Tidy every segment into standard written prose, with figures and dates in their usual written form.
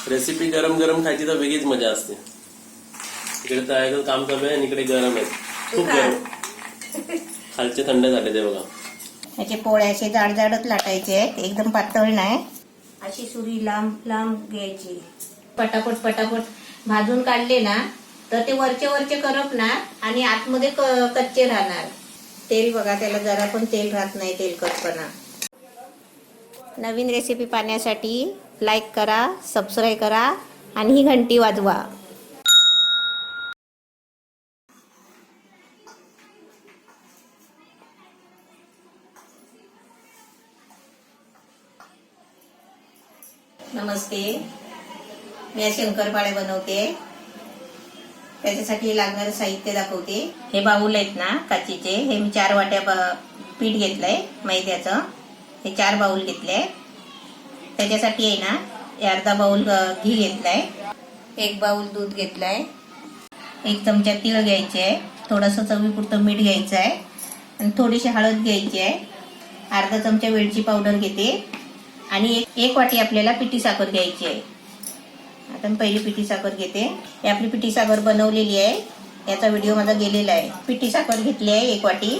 Recipe गरम गरम खायची तर वेगळीच मजा असते. इकडे तळायचं काम चालू आहे आणि इकडे गरम आहे, खूप गरम. खालचे थंड झाले ते बघा. याचे पोळे असे जाड जाडच लाटायचे आहेत, एकदम पातळ नाही. अशी सुरी लांब लांब घ्यायची. पटापट पटापट भाजून काढले ना तर ते वरचे वरचे करपणार आणि आतमध्ये कच्चे राहणार. तेल बघा, त्याला जरा पण तेल राहत नाही, तेलकटपणा. नवीन रेसिपी पाहण्यासाठी लाईक करा, सबस्क्राईब करा आणि ही घंटी वाजवा. नमस्ते, मी आज शंकरपाळे बनवते. त्याच्यासाठी लागणारं साहित्य दाखवते. हे बाऊल आहेत ना काचीचे, हे मी 4 वाट्या पीठ घेतलंय मैद्याचं. हे 4 बाऊल घेतले. त्याच्यासाठी आहे ना अर्धा बाऊल घी घेतलाय, 1 बाऊल दूध घेतलाय, 1 चमचा तीळ घ्यायचे आहे, थोडंसं चवीपुरतं मीठ घ्यायचं आहे आणि थोडीशी हळद घ्यायची आहे. अर्धा चमचा वेलची पावडर घेते आणि 1 वाटी आपल्याला पिठी साखर घ्यायची आहे. आता मी पहिली पिठी साखर घेते. ही आपली पिठी साखर बनवलेली आहे, याचा व्हिडिओ माझा गेलेला आहे. पिठी साखर घेतली आहे 1 वाटी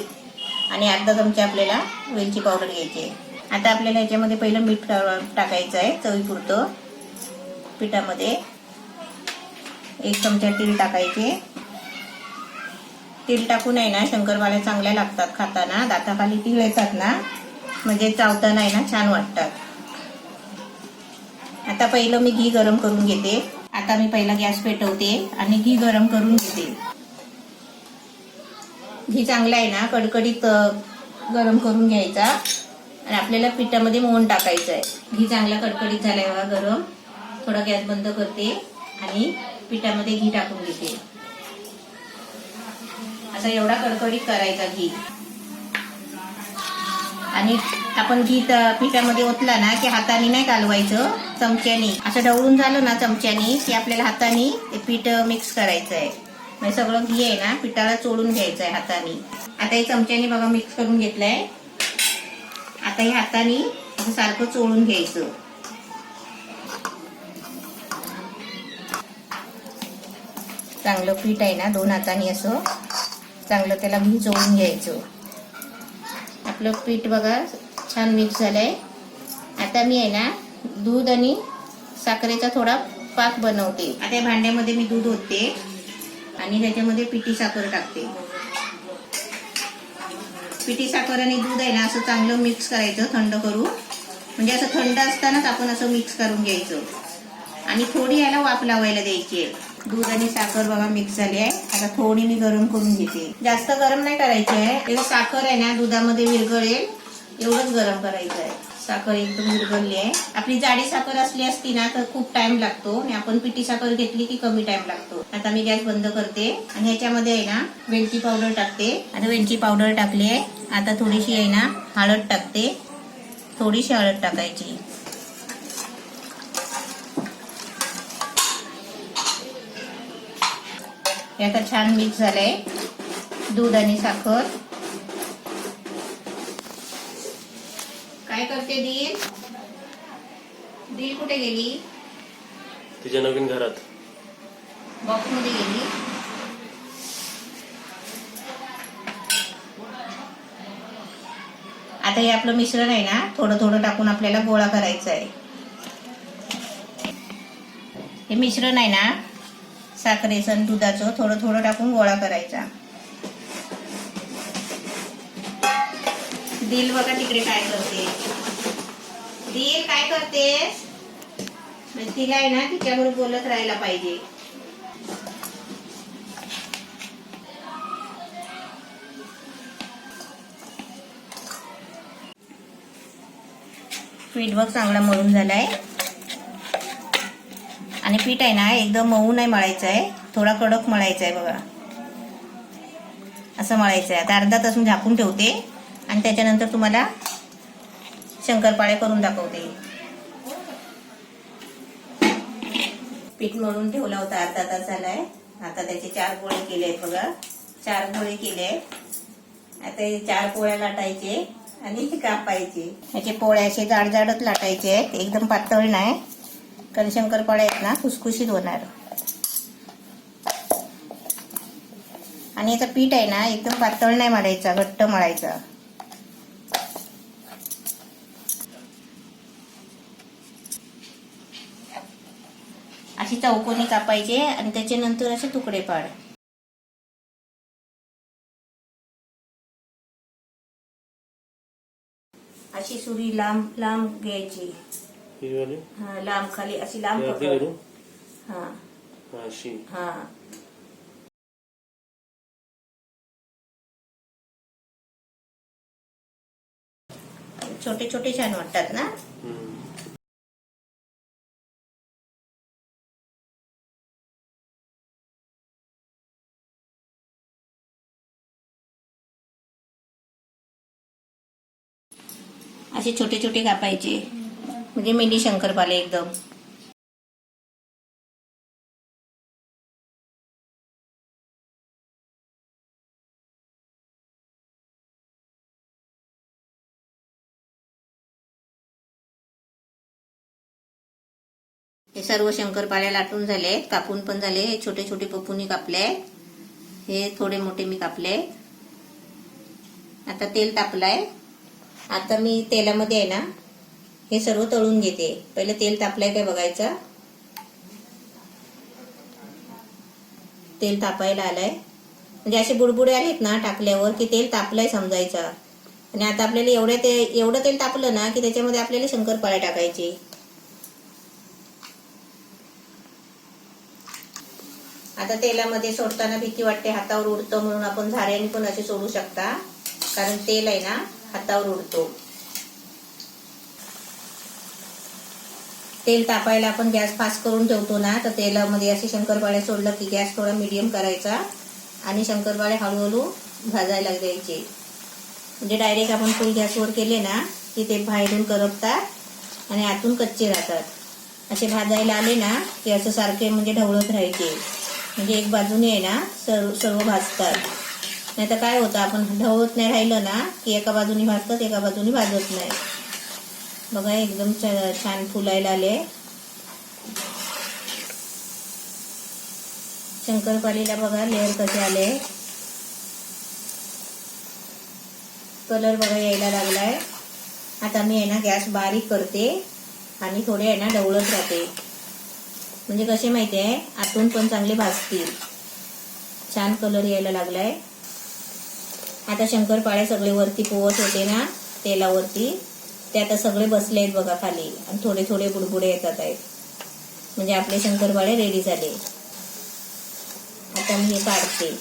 आणि अर्धा चमचा आपल्याला वेलची पावडर घ्यायची आहे. आता आपल्याला याच्यामध्ये पहिलं मीठ टाकायचं आहे चवीपुरतं. पिठामध्ये 1 चमचा तीळ टाकायचे. तीळ टाकून आहे ना शंकरपाळ्या चांगल्या लागतात खाताना. दाताखाली तीळ येतात ना, म्हणजे चावताना आहे ना छान वाटतात. आता पहिलं मी घी गरम करून घेते. आता मी पहिला गॅस पेटवते आणि घी गरम करून घेते. घी चांगला आहे ना कडकडीत गरम करून घ्यायचा आणि आपल्याला पिठामध्ये मोहन टाकायचं आहे. घी चांगला कडकडीत झालाय बघा गरम. थोडा गॅस बंद करते आणि पिठामध्ये घी टाकून घेते. असा एवढा कडकडीत करायचा घी. आणि आपण घी पिठामध्ये ओतला ना की हाताने नाही कालवायचं, चमच्यानी. असं ढवळून झालं ना चमच्यानी की आपल्याला हाताने ते पीठ मिक्स करायचं आहे. म्हणजे सगळं घी आहे ना पिठाला चोळून घ्यायचं आहे हाताने. आता हे चमच्याने बघा मिक्स करून घेतलंय. आता हे हाताने असं सारखं चोळून घ्यायचं. चांगलं पीठ आहे ना 2 हाताने असं चांगलं त्याला घी चोळून घ्यायचं. आपलं पीठ बघा छान मिक्स झालंय. आता मी आहे ना दूध आणि साखरेचा थोडा पाक बनवते. आता या भांड्यामध्ये मी दूध ओतते आणि त्याच्यामध्ये पिठी साखर टाकते. पिठी साखर आणि दूध आहे ना असं चांगलं मिक्स करायचं थंड करू. म्हणजे असं थंड असतानाच आपण असं मिक्स करून घ्यायचं आणि थोडी याला वाफ लावायला द्यायची आहे. दूध आणि साखर बघा मिक्स झाली आहे. आता थोडी मी गरम करून घेते. जास्त गरम नाही करायची आहे. तेव्हा साखर आहे ना दुधामध्ये विरघळेल एवढंच गरम करायचं आहे. साखर एकदम विरघळली आहे. आपली जाडी साखर असली असती ना तर खूप टाइम लागतो आणि आपण पिठी साखर घेतली की कमी टाइम लागतो. आता मी गॅस बंद करते आणि ह्याच्यामध्ये आहे ना वेलची पावडर टाकते. आता वेलची पावडर टाकली आहे. आता थोडीशी आहे ना हळद टाकते. थोडीशी हळद टाकायची. हे आता छान मिक्स झालंय दूध आणि साखर. काय करते दील? दील कुठे गेली? तिच्या नवीन घरात बॉक्स मध्ये गेली. आता हे आपलं मिश्रण आहे ना थोडं थोडं टाकून आपल्याला गोळा करायचा आहे. हे मिश्रण आहे ना साखरेचं आणि दुधाचं थोडं थोडं टाकून गोळा करायचा. दिल बघा तिकडे काय करते. दिल काय करतेस? तिला आहे ना तिच्याबरोबर बोलत राहायला पाहिजे. पीठ बघ चांगला मळून झालाय आणि पीठ आहे ना एकदम मऊ नाही मळायचं आहे, थोडा कडक मळायचा आहे बघा. असं मळायचं आहे. आता अर्धा तास मी झाकून ठेवते आणि त्याच्यानंतर तुम्हाला शंकरपाळे करून दाखवते. पीठ मळून ठेवला होता अर्धा तास झालाय. आता त्याचे 4 गोळे केले आहेत बघा. 4 गोळे केले. आता हे 4 पोळ्या लाटायचे आणि कापायचे. ह्याचे पोळ्या असे जाड जाडच लाटायचे आहेत, एकदम पातळ नाही. कारण शंकरपाळे आहेत ना खुसखुशीत होणार. आणि याचं पीठ आहे ना एकदम पातळ नाही मळायचा, घट्ट मळायचा. अशी चौकोनी कापायचे आणि त्याच्यानंतर असे तुकडे पाड. अशी सुरी लांब लांब घ्यायची. हा लांब खाली अशी लांब पकड. हा अशी. हा छोटे छोटे छान वाटतात ना. असे छोटे छोटे कापायचे म्हणजे मिनी शंकरपाळे एकदम. हे सर्व शंकरपाळे लाटून झाले, कापून पण झाले. हे छोटे छोटे पप्पूनी कापले, हे थोडे मोठे मी कापले. आता तेल तापलाय. आता मी तेलामध्ये आहे ना हे सर्व तळून घेते. पहिले तेल तापलंय काय बघायचं. तेल तापायला आलंय म्हणजे असे बुडबुडे आहेत ना टाकल्यावर की तेल तापलंय समजायचं. आणि आता आपल्याला एवढं तेल तापलं ना की त्याच्यामध्ये आपल्याला शंकरपाळे टाकायचे. आता तेलामध्ये सोडताना भीती वाटते हातावर उडतं म्हणून आपण झाऱ्याने पण असे सोडू शकता, कारण तेल आहे ना हातावर उडतो. तेल तापायला आपण गॅस फास्ट करून ठेवतो ना, तर तेलामध्ये असे शंकरपाळे सोडलं की गॅस थोडा मीडियम करायचा आणि शंकरपाळे हळूहळू भाजायला द्यायचे. म्हणजे डायरेक्ट आपण फुल गॅसवर केले ना की ते बाहेरून करपतात आणि आतून कच्चे राहतात. असे भाजायला आले ना की असं सारखे म्हणजे ढवळत राहायचे, म्हणजे एक बाजूने आहे ना सर्व भाजतात. नाही तर काय होतं आपण ढवळत नाही राहिलं ना की एका बाजूने भाजतात एका बाजूने भाजत नाही. बघा एकदम छान फुलायला आले. शंकरपाळीला बघा लेअर कसे आले, कलर बघा यायला लागलाय. आता मी आहे ना गॅस बारीक करते आणि थोडे आहे ना ढवळत राहते, म्हणजे कसे माहितीये आतून पण चांगले भाजतील. छान कलर यायला लागलाय. आता शंकरपाळे सगळे वरती पोवत होते ना तेलावरती, ते आता सगळे बसले आहेत बघा खाली आणि थोडे थोडे बुडबुडे येतात आहेत. म्हणजे आपले शंकरपाळे रेडी झाले. आता मी हे काढते.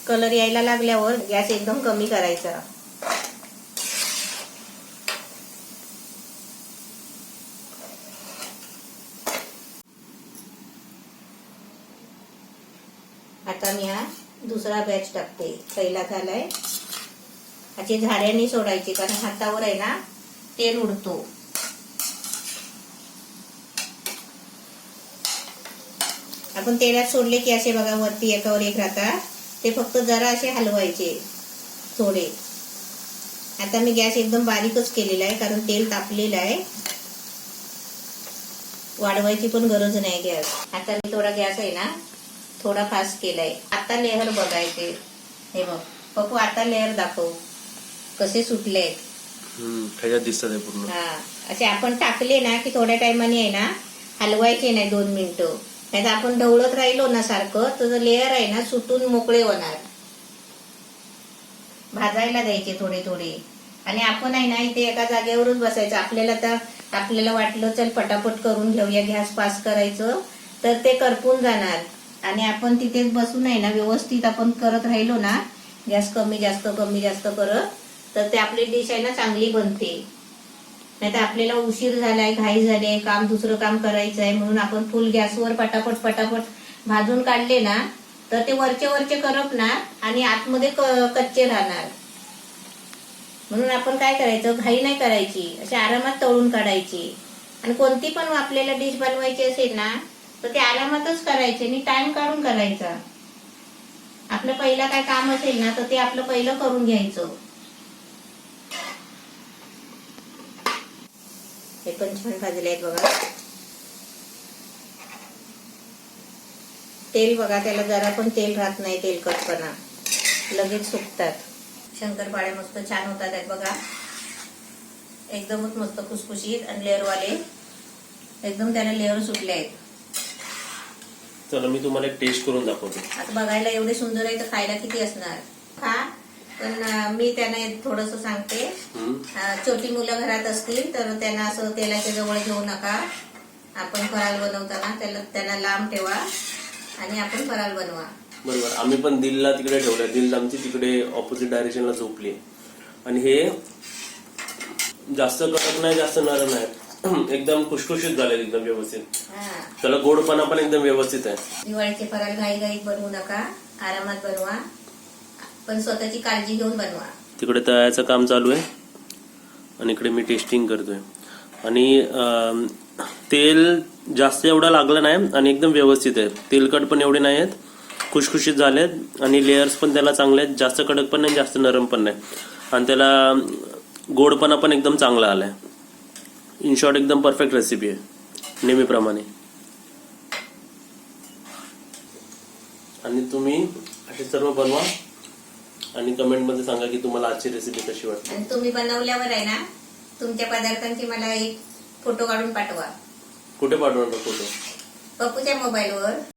कलर यायला लागल्यावर गॅस एकदम कमी करायचा. आता मी हा दुसरा बॅच टाकते. पहिला झालाय. असे झाऱ्याने सोडायचे कारण हातावर आहे ना तेल उडतो. आपण तेलात सोडले की असे बघा वरती एकावर एक राहतात. ते फक्त जरा असे हलवायचे थोडे. आता मी गॅस एकदम बारीकच केलेला आहे कारण तेल तापलेलं आहे. वाढवायची पण गरज नाही गॅस. आता मी थोडा गॅस आहे ना थोडा फास्ट केलाय. आता लेअर बघायचे. हे बघ पप्पू आता लेअर दाखव कसे सुटले. दिसतात पूर्ण. हा असे आपण टाकले ना की थोड्या टायमाने आहे ना हलवायचे नाही 2 मिनिटं. नाही तर आपण ढवळत राहिलो ना सारखं तर लेअर आहे ना सुटून मोकळे होणार. भाजायला द्यायचे थोडे थोडे. आणि आपण आहे ना इथे एका जागेवरच बसायचं. आपल्याला वाटलं चल पटापट करून घेऊया गॅस पास करायचं तर ते करपून जाणार. आणि आपण तिथेच बसून आहे ना व्यवस्थित आपण करत राहिलो ना गॅस कमी जास्त करत तर ते आपली डिश आहे ना चांगली बनते. नाही तर आपल्याला उशीर झालाय, घाई झाले, दुसरं काम करायचं आहे म्हणून आपण फुल गॅसवर पटापट भाजून काढले ना तर ते वरचे करपणार आणि आतमध्ये कच्चे राहणार. म्हणून आपण काय करायचं, घाई नाही करायची, असे आरामात तळून काढायची. आणि कोणती पण आपल्याला डिश बनवायची असेल ना तर ते आरामातच करायचे आणि टाइम काढून करायचा. आपलं पहिलं काय काम असेल ना तर ते आपलं पहिलं करून घ्यायचं. हे पण छान भाजले आहेत बघा. तेल बघा, त्याला जरा पण तेल राहत नाही, तेलकटपणा, लगेच सुकतात. शंकरपाळे मस्त छान होतात आहेत बघा, एकदमच मस्त खुसखुशीत आणि लेअरवाले, एकदम त्याला लेअर सुटले आहेत. चला मी तुम्हाला एक टेस्ट करून दाखवतो. आता बघायला एवढे सुंदर आहे तर खायला किती असणार. खा, पण मी त्यांना थोडस सांगते, छोटी मुलं घरात असतील तर त्यांना असं तेलाच्या जवळ घेऊ नका. आपण फराळ बनवताना त्यांना लांब ठेवा आणि आपण फराळ बनवा. बरोबर. आम्ही पण दिलला तिकडे ठेवलं. दिल आमची तिकडे ऑपोजिट डायरेक्शनला झोपली आणि हे जास्त कडक नाही, जास्त नरम नाही, एकदम खुशखुशीत झाले, एकदम व्यवस्थित. त्याला गोडपणा पण एकदम व्यवस्थित आहे. दिवाळीचे फराळ घाईघाईत बनवू नका, आरामात बनवा, पण स्वतःची काळजी घेऊन बनवा. तिकडे तळायचं काम चालू आहे आणि इकडे मी टेस्टिंग करतोय. आणि तेल जास्त एवढं लागलं नाही आणि एकदम व्यवस्थित आहे. तेलकट पण एवढे नाही आहेत, खुशखुशीत झालेत आणि लेयर्स पण त्याला चांगले आहेत. जास्त कडक पण नाही, जास्त नरम पण नाही आणि त्याला गोडपणा पण एकदम चांगला आलाय. इन शॉर्ट एकदम परफेक्ट रेसिपी आहे नेहमीप्रमाणे. आणि तुम्ही असे सर्व बनवा आणि कमेंटमध्ये सांगा की तुम्हाला आजची रेसिपी कशी वाटते. आणि तुम्ही बनवल्यावर आहे ना, तुमच्या पदार्थांची मला एक फोटो काढून पाठवा. कुठे पाठवणार फोटो? पप्पूच्या मोबाईलवर.